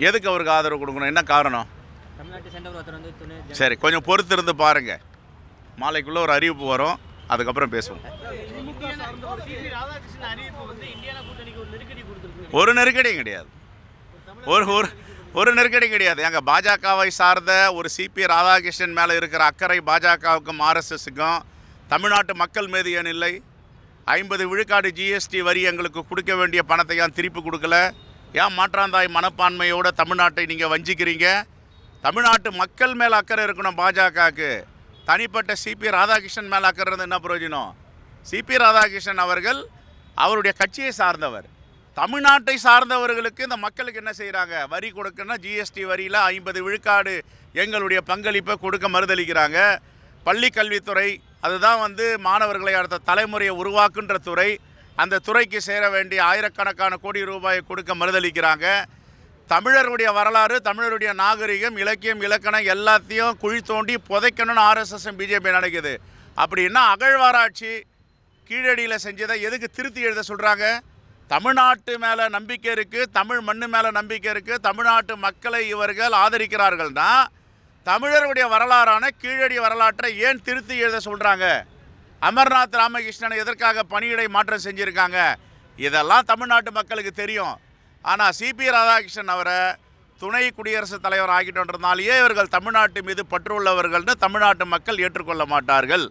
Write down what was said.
எதுக்கு அவருக்கு ஆதரவு கொடுக்கணும்? என்ன காரணம்? சரி, கொஞ்சம் பொறுத்து இருந்து பாருங்க. மாலைக்குள்ள ஒரு அறிவிப்பு வரும், அதுக்கப்புறம் பேசுவோம். ஒரு நெருக்கடியும் கிடையாது. ஒரு நெருக்கடி கிடையாது. எங்கள் பாஜகவை சார்ந்த ஒரு சிபி ராதாகிருஷ்ணன் மேலே இருக்கிற அக்கறை பாஜகவுக்கும் ஆர்எஸ்எஸ்க்கும் தமிழ்நாட்டு மக்கள் மீது ஏன் இல்லை? 50 விழுக்காடு ஜிஎஸ்டி வரி எங்களுக்கு கொடுக்க வேண்டிய பணத்தை ஏன் திருப்பி கொடுக்கல? ஏன் மாற்றாந்தாய் மனப்பான்மையோடு தமிழ்நாட்டை நீங்கள் வஞ்சிக்கிறீங்க? தமிழ்நாட்டு மக்கள் மேலே அக்கறை இருக்கணும் பாஜகவுக்கு. தனிப்பட்ட சிபி ராதாகிருஷ்ணன் மேலே அக்கறை இருந்து என்ன பிரயோஜனம்? சிபி ராதாகிருஷ்ணன் அவர்கள் அவருடைய கட்சியை சார்ந்தவர். தமிழ்நாட்டை சார்ந்தவர்களுக்கு இந்த மக்களுக்கு என்ன செய்கிறாங்க? வரி கொடுக்கணும்னா ஜிஎஸ்டி வரியில் 50 விழுக்காடு எங்களுடைய பங்களிப்பை கொடுக்க மறுதளிக்கிறாங்க. பள்ளி கல்வித்துறை அதுதான் மாணவர்களை அடுத்த தலைமுறையை உருவாக்குன்ற துறை. அந்த துறைக்கு சேர வேண்டிய ஆயிரக்கணக்கான கோடி ரூபாயை கொடுக்க மறுதளிக்கிறாங்க. தமிழருடைய வரலாறு, தமிழருடைய நாகரிகம், இலக்கியம், இலக்கணம் எல்லாத்தையும் குழி தோண்டி புதைக்கணும்னு ஆர்எஸ்எஸ் பிஜேபி நினைக்குது. அப்படின்னா அகழ்வாராய்ச்சி கீழடியில் செஞ்சதை எதுக்கு திருத்தி எழுத சொல்கிறாங்க? தமிழ்நாட்டு மேலே நம்பிக்கை இருக்குது, தமிழ் மண்ணு மேலே நம்பிக்கை இருக்குது, தமிழ்நாட்டு மக்களை இவர்கள் ஆதரிக்கிறார்கள்னா தமிழருடைய வரலாறான கீழடி வரலாற்றை ஏன் திருத்தி எழுத சொல்கிறாங்க? அமர்நாத் ராமகிருஷ்ணனை எதற்காக பணியிடை மாற்றம் செஞ்சுருக்காங்க? இதெல்லாம் தமிழ்நாட்டு மக்களுக்கு தெரியும். ஆனால் சிபி ராதாகிருஷ்ணன் அவரை துணை குடியரசுத் தலைவர் ஆகிட்டோன்றதுனாலேயே இவர்கள் தமிழ்நாட்டு மீது பற்றுள்ளவர்கள்னு தமிழ்நாட்டு மக்கள் ஏற்றுக்கொள்ள மாட்டார்கள்.